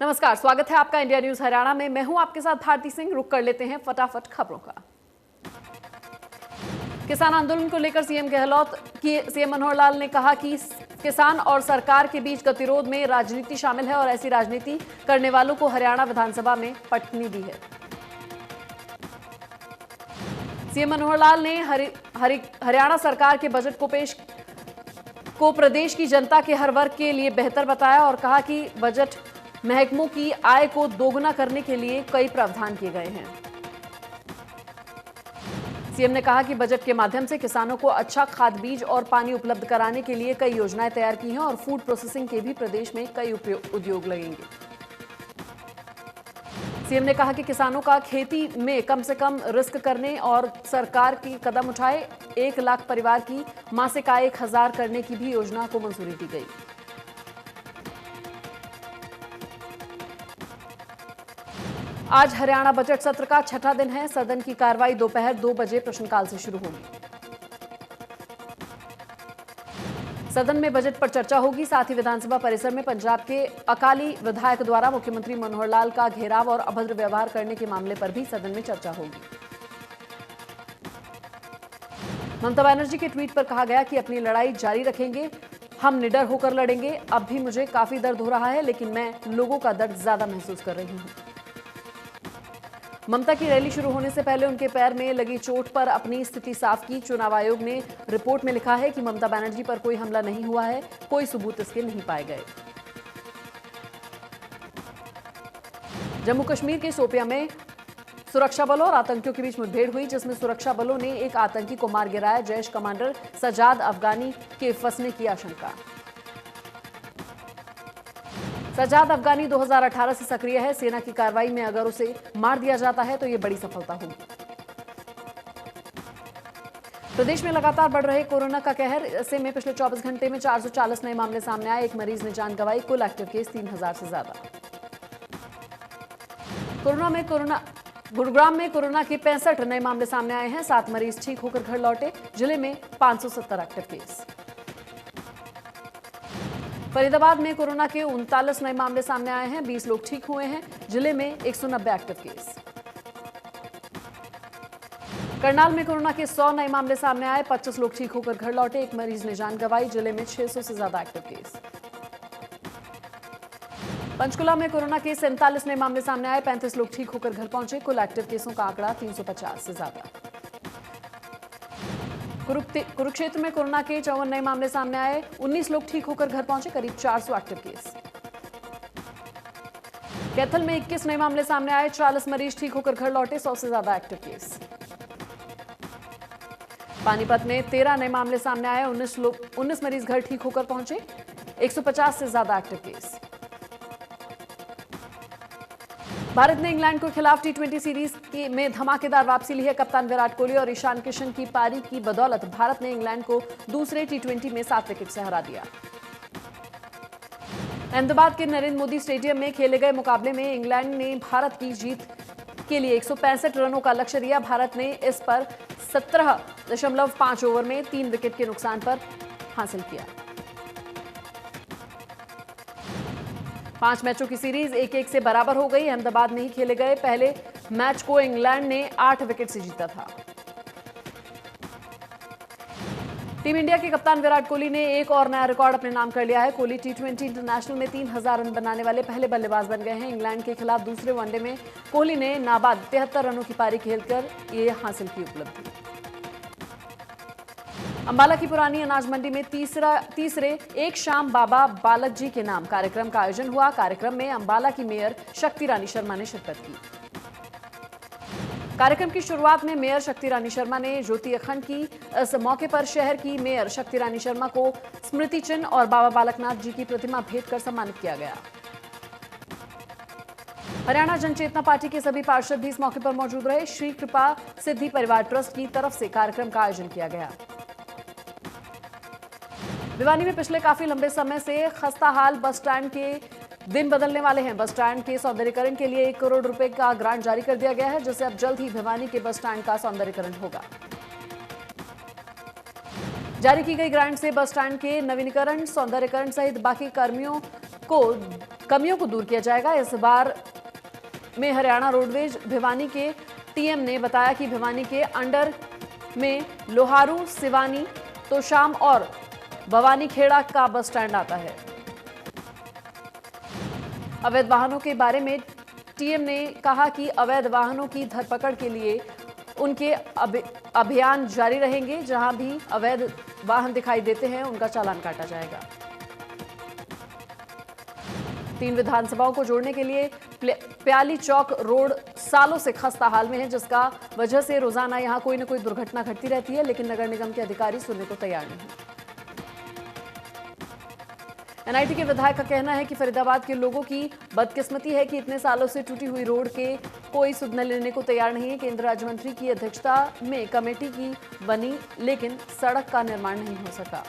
नमस्कार, स्वागत है आपका इंडिया न्यूज हरियाणा में। मैं हूं आपके साथ भारती सिंह। रुक कर लेते हैं फटाफट खबरों का। किसान आंदोलन को लेकर सीएम मनोहर लाल ने कहा कि किसान और सरकार के बीच गतिरोध में राजनीति शामिल है और ऐसी राजनीति करने वालों को हरियाणा विधानसभा में पटनी दी है। सीएम मनोहर लाल ने हरियाणा सरकार के बजट को प्रदेश की जनता के हर वर्ग के लिए बेहतर बताया और कहा कि बजट महकमों की आय को दोगुना करने के लिए कई प्रावधान किए गए हैं। सीएम ने कहा कि बजट के माध्यम से किसानों को अच्छा खाद बीज और पानी उपलब्ध कराने के लिए कई योजनाएं तैयार की हैं और फूड प्रोसेसिंग के भी प्रदेश में कई उद्योग लगेंगे। सीएम ने कहा कि किसानों का खेती में कम से कम रिस्क करने और सरकार की कदम उठाए 1 लाख परिवार की मासिक आय 1000 करने की भी योजना को मंजूरी दी गई। आज हरियाणा बजट सत्र का छठा दिन है। सदन की कार्रवाई दोपहर 2 बजे प्रश्नकाल से शुरू होगी। सदन में बजट पर चर्चा होगी। साथ ही विधानसभा परिसर में पंजाब के अकाली विधायक द्वारा मुख्यमंत्री मनोहर लाल का घेराव और अभद्र व्यवहार करने के मामले पर भी सदन में चर्चा होगी। ममता बनर्जी के ट्वीट पर कहा गया कि अपनी लड़ाई जारी रखेंगे, हम निडर होकर लड़ेंगे। अब भी मुझे काफी दर्द हो रहा है, लेकिन मैं लोगों का दर्द ज्यादा महसूस कर रही हूं। ममता की रैली शुरू होने से पहले उनके पैर में लगी चोट पर अपनी स्थिति साफ की। चुनाव आयोग ने रिपोर्ट में लिखा है कि ममता बनर्जी पर कोई हमला नहीं हुआ है, कोई सबूत इसके नहीं पाए गए। जम्मू कश्मीर के शोपियां में सुरक्षा बलों और आतंकियों के बीच मुठभेड़ हुई, जिसमें सुरक्षा बलों ने एक आतंकी को मार गिराया। जैश कमांडर सजाद अफगानी के फंसने की आशंका। सजाद अफगानी 2018 से सक्रिय है। सेना की कार्रवाई में अगर उसे मार दिया जाता है तो यह बड़ी सफलता होगी। प्रदेश में लगातार बढ़ रहे कोरोना का कहर। ऐसे में पिछले 24 घंटे में 440 नए मामले सामने आए। एक मरीज ने जान गंवाई। कुल एक्टिव केस 3000 से ज्यादा। गुरुग्राम में कोरोना के 65 नए मामले सामने आए हैं। 7 मरीज ठीक होकर घर लौटे। जिले में 570 एक्टिव केस। फरीदाबाद में कोरोना के 39 नए मामले सामने आए हैं। 20 लोग ठीक हुए हैं। जिले में 190 एक्टिव केस। करनाल में कोरोना के 100 नए मामले सामने आए। 25 लोग ठीक होकर घर लौटे। एक मरीज ने जान गंवाई। जिले में 600 से ज्यादा एक्टिव केस। पंचकुला में कोरोना के 47 नए मामले सामने आए। 35 लोग ठीक होकर घर पहुंचे। कुल एक्टिव केसों का आंकड़ा 350 से ज्यादा। कुरुक्षेत्र में कोरोना के 54 नए मामले सामने आए। 19 लोग ठीक होकर घर पहुंचे। करीब 400 एक्टिव केस। कैथल में 21 नए मामले सामने आए। 40 मरीज ठीक होकर घर लौटे। 100 से ज्यादा एक्टिव केस। पानीपत में 13 नए मामले सामने आए। 19 मरीज घर ठीक होकर पहुंचे। 150 से ज्यादा एक्टिव केस। भारत ने इंग्लैंड के खिलाफ टी20 सीरीज में धमाकेदार वापसी ली है। कप्तान विराट कोहली और ईशान किशन की पारी की बदौलत भारत ने इंग्लैंड को दूसरे टी20 में 7 विकेट से हरा दिया। अहमदाबाद के नरेंद्र मोदी स्टेडियम में खेले गए मुकाबले में इंग्लैंड ने भारत की जीत के लिए 165 रनों का लक्ष्य दिया। भारत ने इस पर 17.5 ओवर में 3 विकेट के नुकसान पर हासिल किया। 5 मैचों की सीरीज 1-1 से बराबर हो गई। अहमदाबाद में ही खेले गए पहले मैच को इंग्लैंड ने 8 विकेट से जीता था। टीम इंडिया के कप्तान विराट कोहली ने एक और नया रिकॉर्ड अपने नाम कर लिया है। कोहली टी20 इंटरनेशनल में 3000 रन बनाने वाले पहले बल्लेबाज बन गए हैं। इंग्लैंड के खिलाफ दूसरे वनडे में कोहली ने नाबाद 73 रनों की पारी खेलकर ये हासिल की उपलब्धि। अंबाला की पुरानी अनाज मंडी में तीसरे एक शाम बाबा बालक जी के नाम कार्यक्रम का आयोजन हुआ। कार्यक्रम में अंबाला की मेयर शक्ति रानी शर्मा ने शिरकत की। कार्यक्रम की शुरुआत में मेयर शक्ति रानी शर्मा ने ज्योति अखंड की। इस मौके पर शहर की मेयर शक्ति रानी शर्मा को स्मृति चिन्ह और बाबा बालकनाथ जी की प्रतिमा भेंट कर सम्मानित किया गया। हरियाणा जनचेतना पार्टी के सभी पार्षद भी इस मौके पर मौजूद रहे। श्री कृपा सिद्धि परिवार ट्रस्ट की तरफ से कार्यक्रम का आयोजन किया गया। भिवानी में पिछले काफी लंबे समय से खस्ता हाल बस स्टैंड के दिन बदलने वाले हैं। बस स्टैंड के सौंदर्यीकरण के लिए 1 करोड़ रुपए का ग्रांट जारी कर दिया गया है, जिससे अब जल्द ही भिवानी के बस स्टैंड का सौंदर्यीकरण होगा। जारी की गई ग्रांट से बस स्टैंड के नवीनीकरण, सौंदर्यीकरण सहित बाकी कमियों को दूर किया जाएगा। इस बार में हरियाणा रोडवेज भिवानी के टीएम ने बताया कि भिवानी के अंडर में लोहारू, सिवानी, तोशाम और भवानी खेड़ा का बस स्टैंड आता है। अवैध वाहनों के बारे में टीएम ने कहा कि अवैध वाहनों की धरपकड़ के लिए उनके अभियान जारी रहेंगे। जहां भी अवैध वाहन दिखाई देते हैं उनका चालान काटा जाएगा। 3 विधानसभाओं को जोड़ने के लिए प्याली चौक रोड सालों से खस्ता हाल में है, जिसका वजह से रोजाना यहां कोई न कोई दुर्घटना घटती रहती है, लेकिन नगर निगम के अधिकारी सुनने को तैयार नहीं। एनआईटी के विधायक का कहना है कि फरीदाबाद के लोगों की बदकिस्मती है कि इतने सालों से टूटी हुई रोड के कोई सुध न लेने को तैयार नहीं है। केंद्रीय राज्य मंत्री की अध्यक्षता में कमेटी की बनी, लेकिन सड़क का निर्माण नहीं हो सका।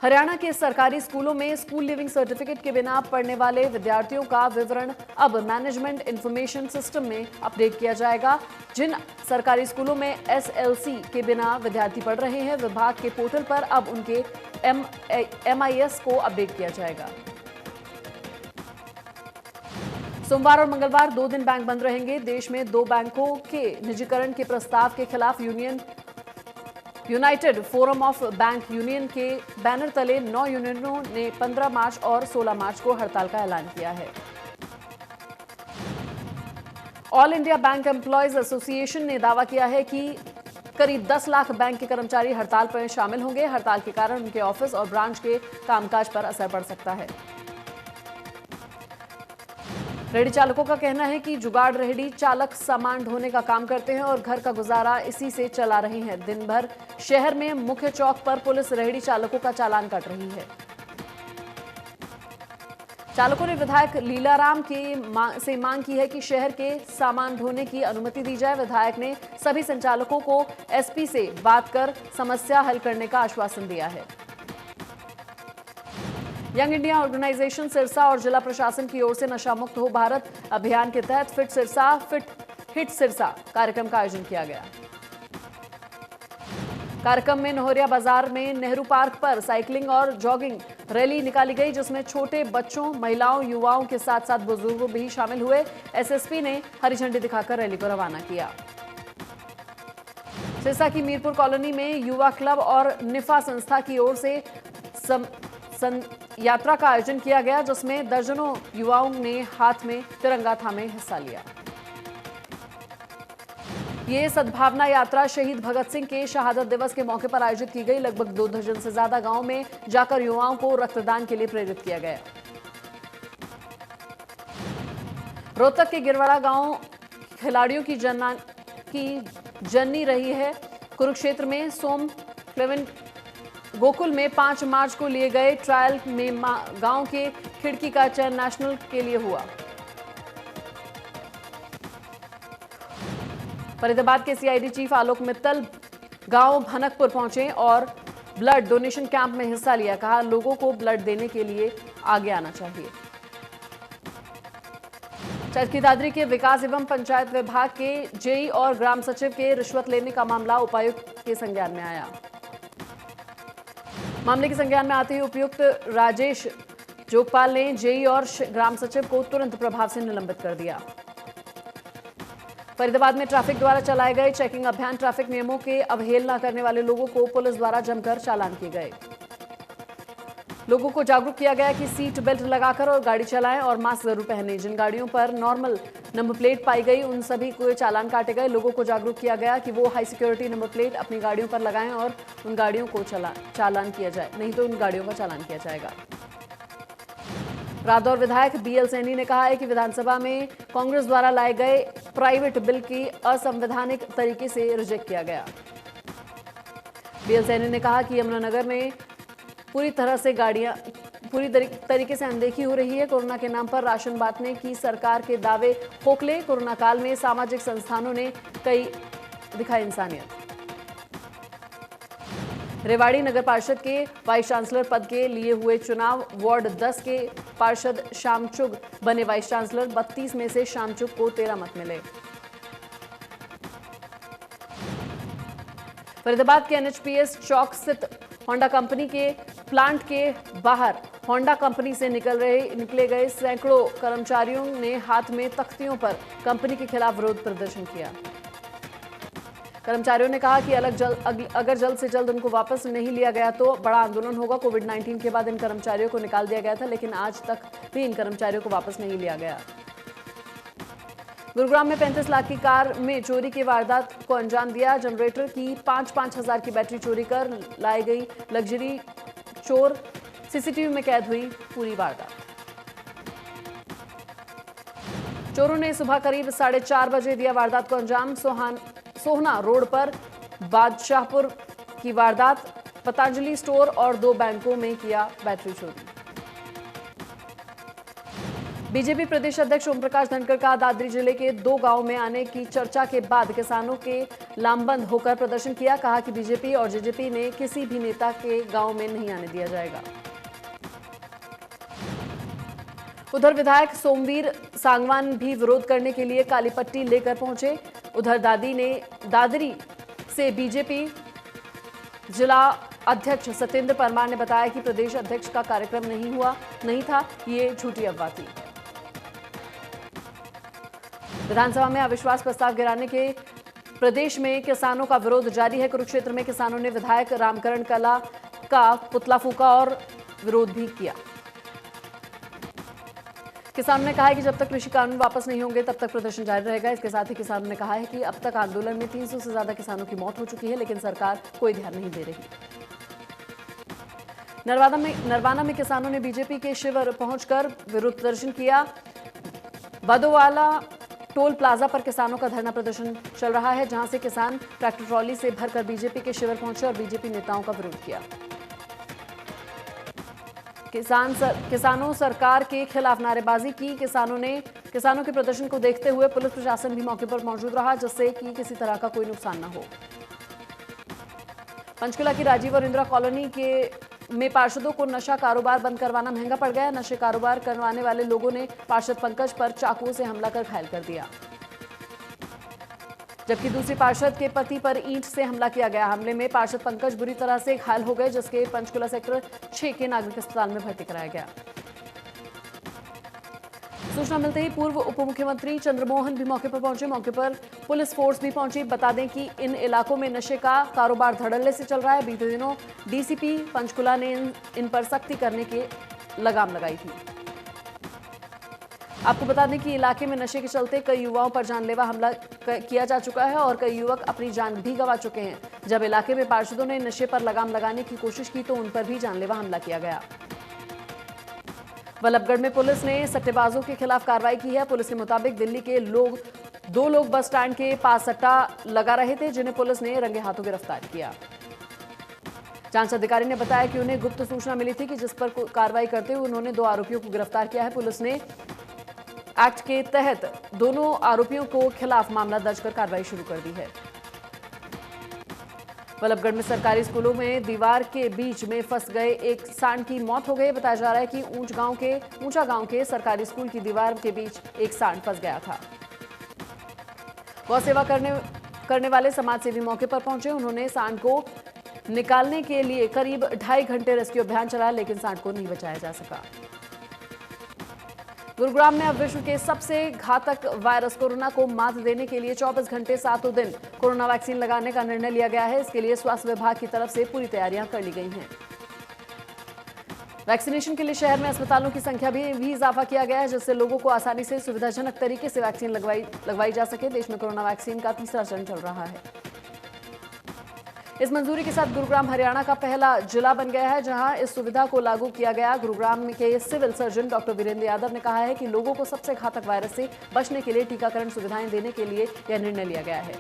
हरियाणा के सरकारी स्कूलों में स्कूल लिविंग सर्टिफिकेट के बिना पढ़ने वाले विद्यार्थियों का विवरण अब मैनेजमेंट इंफॉर्मेशन सिस्टम में अपडेट किया जाएगा। जिन सरकारी स्कूलों में एसएलसी के बिना विद्यार्थी पढ़ रहे हैं, विभाग के पोर्टल पर अब उनके एमआईएस को अपडेट किया जाएगा। सोमवार और मंगलवार 2 दिन बैंक बंद रहेंगे। देश में 2 बैंकों के निजीकरण के प्रस्ताव के खिलाफ United forum of bank union के बैनर तले 9 यूनियनों ने 15 मार्च और 16 मार्च को हड़ताल का ऐलान किया है। All India bank employees association ने दावा किया है कि करीब 10 लाख बैंक के कर्मचारी हड़ताल पर शामिल होंगे। हड़ताल के कारण उनके ऑफिस और ब्रांच के कामकाज पर असर पड़ सकता है। रेहड़ी चालकों का कहना है कि जुगाड़ रेहड़ी चालक सामान ढोने का काम करते हैं और घर का गुजारा इसी से चला रहे हैं। दिन भर शहर में मुख्य चौक पर पुलिस रेहड़ी चालकों का चालान काट रही है। चालकों ने विधायक लीलाराम से मांग की है कि शहर के सामान ढोने की अनुमति दी जाए। विधायक ने सभी संचालकों को एसपी से बात कर समस्या हल करने का आश्वासन दिया है। यंग इंडिया ऑर्गेनाइजेशन सिरसा और जिला प्रशासन की ओर से नशा मुक्त हो भारत अभियान के तहत fit Sirsa fit hit Sirsa कार्यक्रम का आयोजन किया गया। कार्यक्रम में नोहरिया बाजार में नेहरू पार्क पर साइकिलिंग और जॉगिंग रैली निकाली गई, जिसमें छोटे बच्चों, महिलाओं, युवाओं के साथ साथ बुजुर्ग भी शामिल हुए। एसएसपी ने हरी झंडी दिखाकर रैली को रवाना किया। सिरसा की मीरपुर कॉलोनी में युवा क्लब और निफा संस्था की ओर से यात्रा का आयोजन किया गया, जिसमें दर्जनों युवाओं ने हाथ में तिरंगा थामे हिस्सा लिया। ये सद्भावना यात्रा शहीद भगत सिंह के शहादत दिवस के मौके पर आयोजित की गई। लगभग 2 दर्जन से ज्यादा गांव में जाकर युवाओं को रक्तदान के लिए प्रेरित किया गया। रोहतक के गिरवाड़ा गांव खिलाड़ियों की जननी रही है। कुरुक्षेत्र में सोम क्लेवेंट गोकुल में 5 मार्च को लिए गए ट्रायल में गांव के खिड़की का चयन नेशनल के लिए हुआ। फरीदाबाद के सीआईडी चीफ आलोक मित्तल गांव भनकपुर पहुंचे और ब्लड डोनेशन कैंप में हिस्सा लिया। कहा, लोगों को ब्लड देने के लिए आगे आना चाहिए। चरखी दादरी के विकास एवं पंचायत विभाग के जेई और ग्राम सचिव के रिश्वत लेने का मामला उपायुक्त के संज्ञान में आया। मामले के संज्ञान में आते ही उपायुक्त राजेश जोगपाल ने जेई और ग्राम सचिव को तुरंत प्रभाव से निलंबित कर दिया। फरीदाबाद में ट्रैफिक द्वारा चलाए गए चेकिंग अभियान ट्रैफिक नियमों के अवहेलना करने वाले लोगों को पुलिस द्वारा जमकर चालान किए गए। लोगों को जागरूक किया गया कि सीट बेल्ट लगाकर और गाड़ी चलाएं और मास्क जरूर पहनें। जिन गाड़ियों पर नॉर्मल नंबर प्लेट पाई गई उन सभी को चालान काटे गए। लोगों को जागरूक किया गया कि वो हाई सिक्योरिटी नंबर प्लेट अपनी गाड़ियों पर लगाएं और उन गाड़ियों को चालान किया जाए, नहीं तो उन गाड़ियों का चालान किया जाएगा। रादौर विधायक बीएल सैनी ने कहा है कि विधानसभा में कांग्रेस द्वारा लाए गए प्राइवेट बिल की असंवैधानिक तरीके से रिजेक्ट किया गया। बीएल सैनी ने कहा कि यमुनानगर में पूरी तरीके से अनदेखी हो रही है। कोरोना के नाम पर राशन बांटने की सरकार के दावे खोखले। कोरोना काल में सामाजिक संस्थानों ने कई दिखाई इंसानियत। रेवाड़ी नगर पार्षद के वाइस चांसलर पद के लिए हुए चुनाव, वार्ड 10 के पार्षद शामचुग बने वाइस चांसलर। 32 में से शामचुग को 13 मत मिले। फरीदाबाद के एनएचपीएस चौक स्थित होंडा कंपनी के प्लांट के बाहर होंडा कंपनी से निकले गए सैकड़ों कर्मचारियों ने हाथ में तख्तियों पर कंपनी के खिलाफ विरोध प्रदर्शन किया। कर्मचारियों ने कहा कि अगर जल्द से जल्द उनको वापस नहीं लिया गया तो बड़ा आंदोलन होगा। कोविड-19 के बाद इन कर्मचारियों को निकाल दिया गया था, लेकिन आज तक भी इन कर्मचारियों को वापस नहीं लिया गया। गुरुग्राम में 35 लाख की कार में चोरी की वारदात को अंजाम दिया। जनरेटर की 5-5 हजार की बैटरी चोरी कर लाई गई लग्जरी चोर, सीसीटीवी में कैद हुई पूरी वारदात। चोरों ने सुबह करीब 4:30 बजे दिया वारदात को अंजाम। सोहना रोड पर बादशाहपुर की वारदात, पतंजलि स्टोर और 2 बैंकों में किया बैटरी चोरी। बीजेपी प्रदेश अध्यक्ष ओम प्रकाश धनखड़ का दादरी जिले के 2 गांवों में आने की चर्चा के बाद किसानों के लामबंद होकर प्रदर्शन किया। कहा कि बीजेपी और जेजेपी ने किसी भी नेता के गांव में नहीं आने दिया जाएगा। उधर विधायक सोमवीर सांगवान भी विरोध करने के लिए काली पट्टी लेकर पहुंचे। उधर दादरी से बीजेपी जिला अध्यक्ष सत्येंद्र परमार ने बताया कि प्रदेश अध्यक्ष का कार्यक्रम नहीं था, ये झूठी अफवाह थी। विधानसभा में अविश्वास प्रस्ताव गिराने के प्रदेश में किसानों का विरोध जारी है। कुरुक्षेत्र में किसानों ने विधायक रामकरण कला का पुतला फूंका और विरोध भी किया। किसानों ने कहा है कि जब तक कृषि कानून वापस नहीं होंगे तब तक प्रदर्शन जारी रहेगा। इसके साथ ही किसानों ने कहा है कि अब तक आंदोलन में 300 से ज्यादा किसानों की मौत हो चुकी है, लेकिन सरकार कोई ध्यान नहीं दे रही। नरवाना में किसानों ने बीजेपी के शिविर पहुंचकर विरोध प्रदर्शन किया। बदोवाला टोल प्लाजा पर किसानों का धरना प्रदर्शन चल रहा है, जहां से किसान ट्रैक्टर ट्रॉली से भरकर बीजेपी के शिविर पहुंचे और बीजेपी नेताओं का विरोध किया। किसानों सरकार के खिलाफ नारेबाजी की। किसानों के प्रदर्शन को देखते हुए पुलिस प्रशासन भी मौके पर मौजूद रहा, जिससे कि किसी तरह का कोई नुकसान न हो। पंचकुला की राजीव और इंदिरा कॉलोनी में पार्षदों को नशा कारोबार बंद करवाना महंगा पड़ गया। नशे कारोबार करवाने वाले लोगों ने पार्षद पंकज पर चाकुओं से हमला कर घायल कर दिया, जबकि दूसरी पार्षद के पति पर ईंट से हमला किया गया। हमले में पार्षद पंकज बुरी तरह से घायल हो गए, जिसके पंचकुला सेक्टर 6 के नागरिक अस्पताल में भर्ती कराया गया। सूचना मिलते ही पूर्व उप मुख्यमंत्री चंद्रमोहन भी मौके पर पहुंचे। मौके पर पुलिस फोर्स भी पहुंची। बता दें कि इन इलाकों में नशे का कारोबार धड़ल्ले से चल रहा है। बीते दिनों डीसीपी पंचकुला ने इन पर सख्ती करने की लगाम लगाई थी। आपको बता दें कि इलाके में नशे के चलते कई युवाओं पर जानलेवा हमला किया जा चुका है और कई युवक अपनी जान भी गंवा चुके हैं। जब इलाके में पार्षदों ने नशे पर लगाम लगाने की कोशिश की तो उन पर भी जानलेवा हमला किया गया। बल्लभगढ़ में पुलिस ने सट्टेबाजों के खिलाफ कार्रवाई की है। पुलिस के मुताबिक दिल्ली के 2 लोग बस स्टैंड के पास सट्टा लगा रहे थे, जिन्हें पुलिस ने रंगे हाथों गिरफ्तार किया। जांच अधिकारी ने बताया कि उन्हें गुप्त सूचना मिली थी, कि जिस पर कार्रवाई करते हुए उन्होंने 2 आरोपियों को गिरफ्तार किया है। पुलिस ने एक्ट के तहत दोनों आरोपियों को खिलाफ मामला दर्ज कर कार्रवाई शुरू कर दी है। बल्लभगढ़ में सरकारी स्कूलों में दीवार के बीच में फंस गए एक सांड की मौत हो गई। बताया जा रहा है कि ऊंचा गांव के सरकारी स्कूल की दीवार के बीच एक सांड फंस गया था। गौ सेवा करने वाले समाजसेवी मौके पर पहुंचे। उन्होंने सांड को निकालने के लिए करीब 2.5 घंटे रेस्क्यू अभियान चलाया, लेकिन सांड को नहीं बचाया जा सका। गुरुग्राम में अब विश्व के सबसे घातक वायरस कोरोना को मात देने के लिए 24 घंटे 7 दिन कोरोना वैक्सीन लगाने का निर्णय लिया गया है। इसके लिए स्वास्थ्य विभाग की तरफ से पूरी तैयारियां कर ली गई हैं। वैक्सीनेशन के लिए शहर में अस्पतालों की संख्या भी इजाफा किया गया है, जिससे लोगों को आसानी से सुविधाजनक तरीके से वैक्सीन लगवाई जा सके। देश में कोरोना वैक्सीन का 3रा चरण चल रहा है। इस मंजूरी के साथ गुरुग्राम हरियाणा का पहला जिला बन गया है, जहां इस सुविधा को लागू किया गया। गुरुग्राम के civil surgeon doctor Virendra Yadav ने कहा है कि लोगों को सबसे घातक वायरस से बचने के लिए टीकाकरण सुविधाएं देने के लिए यह निर्णय लिया गया है।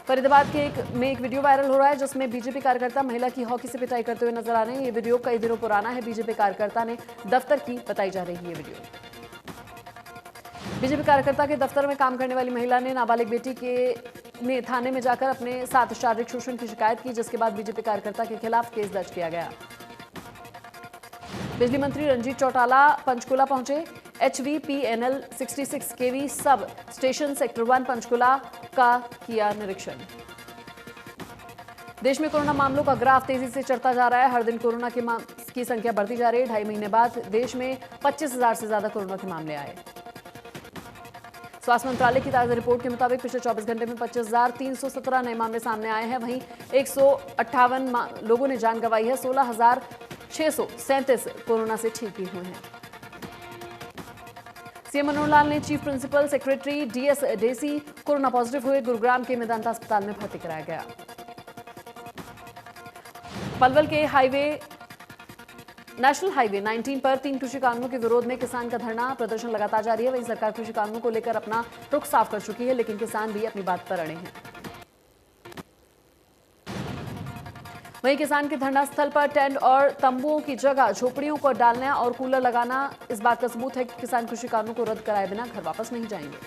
फरीदाबाद में एक वीडियो वायरल हो रहा है, जिसमें बीजेपी कार्यकर्ता महिला की हॉकी से पिटाई करते हुए नजर आ रहे हैं। ये वीडियो कई दिनों पुराना है। बीजेपी कार्यकर्ता ने दफ्तर की बताई जा रही है वीडियो। बीजेपी कार्यकर्ता के दफ्तर में काम करने वाली महिला ने नाबालिग बेटी ने थाने में जाकर अपने साथ शारीरिक शोषण की शिकायत की, जिसके बाद बीजेपी कार्यकर्ता के खिलाफ केस दर्ज किया गया। बिजली मंत्री रंजीत चौटाला पंचकुला पहुंचे। HVPNL 66 kV sub station sector 1 Panchkula का किया निरीक्षण। देश में कोरोना मामलों का ग्राफ तेजी से चढ़ता जा रहा है। हर दिन कोरोना की संख्या बढ़ती जा रही है। 2.5 महीने बाद देश में 25,000 से ज्यादा कोरोना के मामले आए। स्वास्थ्य मंत्रालय की ताजा रिपोर्ट के मुताबिक पिछले 24 घंटे में 25,317 नए मामले सामने आए हैं। वहीं 158 लोगों ने जान गंवाई है। 16,637 कोरोना से ठीक भी हुए हैं। सीएम मनोहर लाल ने chief principal secretary DS Dhesi corona positive हुए। गुरुग्राम के मेदांता अस्पताल में भर्ती कराया गया। पलवल के नेशनल हाईवे 19 पर 3 कृषि कानूनों के विरोध में किसान का धरना प्रदर्शन लगातार जारी है। वहीं सरकार कृषि कानूनों को लेकर अपना रुख साफ कर चुकी है, लेकिन किसान भी अपनी बात पर अड़े हैं। वहीं किसान के धरना स्थल पर टेंट और तंबुओं की जगह झोपड़ियों को डालना और कूलर लगाना इस बात का सबूत है कि किसान कृषि कानूनों को रद्द कराए बिना घर वापस नहीं जाएंगे।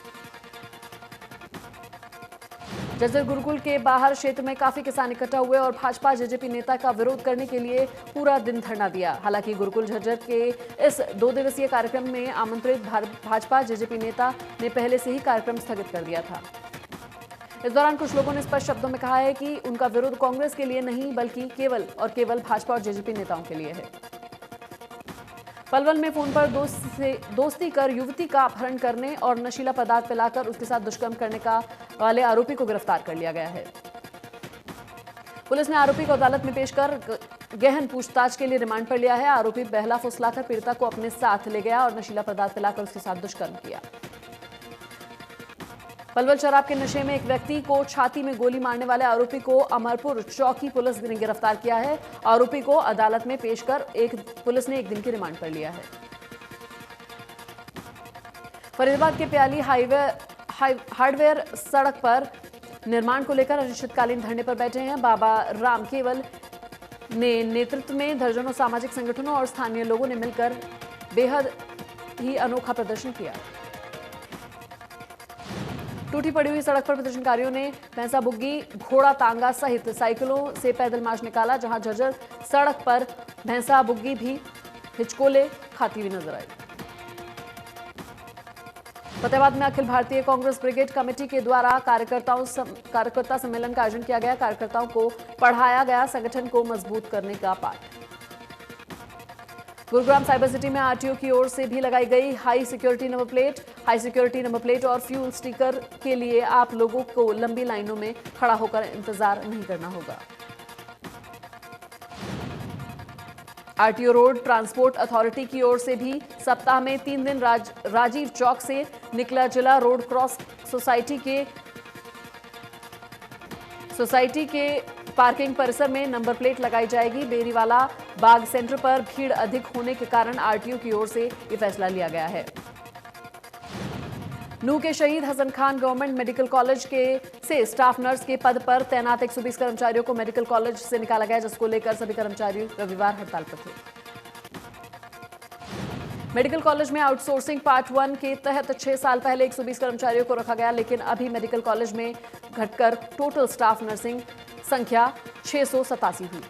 जर्जर गुरुकुल के बाहर क्षेत्र में काफी किसान इकट्ठा हुए और भाजपा जेजेपी नेता का विरोध करने के लिए पूरा दिन धरना दिया। हालांकि गुरुकुल झज्जर के इस 2 दिवसीय कार्यक्रम में आमंत्रित भाजपा जेजेपी नेता ने पहले से ही कार्यक्रम स्थगित कर दिया था। इस दौरान कुछ लोगों ने स्पष्ट शब्दों में कहा है कि उनका विरोध कांग्रेस के लिए नहीं बल्कि केवल और केवल भाजपा और जेजेपी नेताओं के लिए है। पलवल में फोन पर दोस्ती कर युवती का अपहरण करने और नशीला पदार्थ पिलाकर उसके साथ दुष्कर्म करने वाले आरोपी को गिरफ्तार कर लिया गया है। पुलिस ने आरोपी को अदालत में पेश कर गहन पूछताछ के लिए रिमांड पर लिया है। आरोपी बहला फुसलाकर पीड़िता को अपने साथ ले गया और नशीला पदार्थ पिलाकर उसके साथ दुष्कर्म किया। पलवल शराब के नशे में एक व्यक्ति को छाती में गोली मारने वाले आरोपी को अमरपुर चौकी पुलिस ने गिरफ्तार किया है। आरोपी को अदालत में पेश कर पुलिस ने 1 दिन की रिमांड पर लिया है। फरीदाबाद के प्याली हार्डवेयर सड़क पर निर्माण को लेकर अनिश्चितकालीन धरने पर बैठे हैं। बाबा राम केवल ने नेतृत्व में दर्जनों सामाजिक संगठनों और स्थानीय लोगों ने मिलकर बेहद ही अनोखा प्रदर्शन किया। टूटी पड़ी हुई सड़क पर प्रदर्शनकारियों ने भैंसा बुग्गी, घोड़ा तांगा सहित साइकिलों से पैदल मार्च निकाला, जहां झज्जर सड़क पर भैंसा बुग्गी भी हिचकोले खाती हुई नजर आई। फतेहाबाद में अखिल भारतीय कांग्रेस ब्रिगेड कमेटी के द्वारा कार्यकर्ता सम्मेलन का आयोजन किया गया। कार्यकर्ताओं को पढ़ाया गया संगठन को मजबूत करने का पाठ। गुरुग्राम साइबर सिटी में आरटीओ की ओर से भी लगाई गई high security number plate. High security number plate और फ्यूल स्टिकर के लिए आप लोगों को लंबी लाइनों में खड़ा होकर इंतजार नहीं करना होगा। आरटीओ रोड ट्रांसपोर्ट अथॉरिटी की ओर से भी सप्ताह में 3 दिन राजीव चौक से निकला जिला रोड क्रॉस सोसाइटी के पार्किंग परिसर में नंबर प्लेट लगाई जाएगी। बेरीवाला बाग सेंटर पर भीड़ अधिक होने के कारण आरटीओ की ओर से यह फैसला लिया गया है। नूह के Shaheed Hasan Khan government medical college से स्टाफ नर्स के पद पर तैनात 120 कर्मचारियों को मेडिकल कॉलेज से निकाला गया, जिसको लेकर सभी कर्मचारी रविवार हड़ताल पर थे। मेडिकल कॉलेज में आउटसोर्सिंग पार्ट 1 के तहत 6 साल पहले 120 कर्मचारियों को रखा गया, लेकिन अभी मेडिकल कॉलेज में घटकर टोटल स्टाफ नर्सिंग संख्या 687 हुई।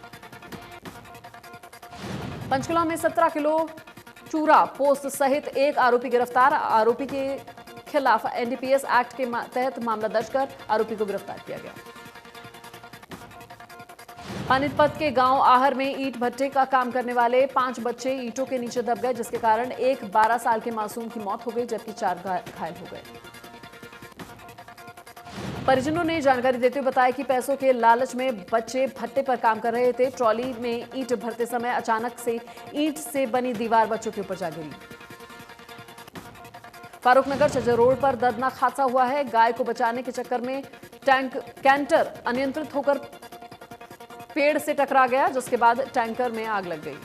पंचकुला में 17 किलो चूरा पोस्त सहित एक आरोपी गिरफ्तार। आरोपी के खिलाफ एनडीपीएस एक्ट के तहत मामला दर्ज कर आरोपी को गिरफ्तार किया गया। पानीपत के गांव आहर में ईंट भट्टे का काम करने वाले 5 बच्चे ईंटों के नीचे दब गए, जिसके कारण एक 12 साल के मासूम की मौत हो गई, जबकि 4 घायल हो गए। परिजनों ने जानकारी देते हुए बताया कि पैसों के लालच में बच्चे भट्टे पर काम कर रहे थे। ट्रॉली में ईंट भरते समय अचानक से ईंट से बनी दीवार बच्चों के ऊपर जा गिरी। फारूकनगर झज्जर रोड पर दर्दनाक हादसा हुआ है। गाय को बचाने के चक्कर में कैंटर अनियंत्रित होकर पेड़ से टकरा गया, जिसके बाद टैंकर में आग लग गई।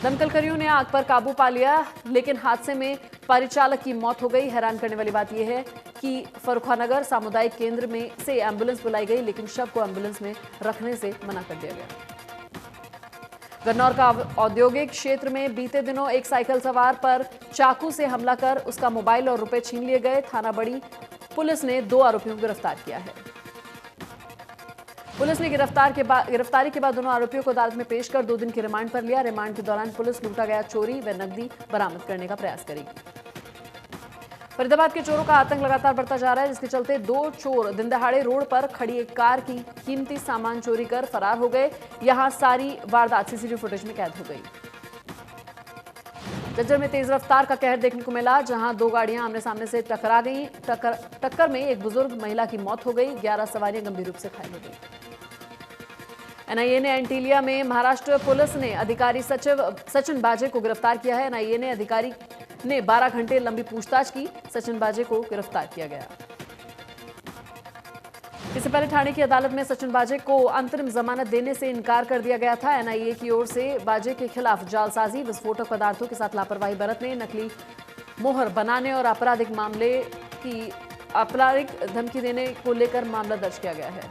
दमकलकर्मियों ने आग पर काबू पा लिया, लेकिन हादसे में परिचालक की मौत हो गई। हैरान करने वाली बात यह है कि फर्रुखानगर सामुदायिक केंद्र में से एम्बुलेंस बुलाई गई, लेकिन शव को एम्बुलेंस में रखने से मना कर दिया गया। गन्नौर का औद्योगिक क्षेत्र में बीते दिनों एक साइकिल सवार पर चाकू से हमला कर उसका मोबाइल और रुपए छीन लिए गए। थाना बड़ी पुलिस ने 2 आरोपियों को गिरफ्तार किया है। पुलिस ने गिरफ्तारी के बाद दोनों आरोपियों को अदालत में पेश कर 2 दिन की रिमांड पर लिया। रिमांड के दौरान पुलिस लूटा गया चोरी व नकदी बरामद करने का प्रयास करेगी। फरीदाबाद के चोरों का आतंक लगातार बढ़ता जा रहा है, जिसके चलते 2 चोर दिन दहाड़े रोड पर खड़ी एक कार की कीमती सामान चोरी कर फरार हो गए। यहां सारी वारदात सीसीटीवी फुटेज में कैद हो गई। झज्जर में तेज रफ्तार का कहर देखने को मिला, जहां 2 गाड़ियां आमने सामने से टकरा गई। टक्कर में एक बुजुर्ग महिला की मौत हो गई, 11 सवारियां गंभीर रूप से घायल हो गई। एनआईए ने एंटीलिया में महाराष्ट्र पुलिस ने अधिकारी सचिन बाजे को गिरफ्तार किया है। एनआईए ने अधिकारी ने 12 घंटे लंबी पूछताछ की। सचिन बाजे को गिरफ्तार किया गया। इससे पहले ठाणे की अदालत में सचिन बाजे को अंतरिम जमानत देने से इनकार कर दिया गया था। एनआईए की ओर से बाजे के खिलाफ जालसाजी, विस्फोटक पदार्थों के साथ लापरवाही बरतने, नकली मोहर बनाने और आपराधिक धमकी देने को लेकर मामला दर्ज किया गया है।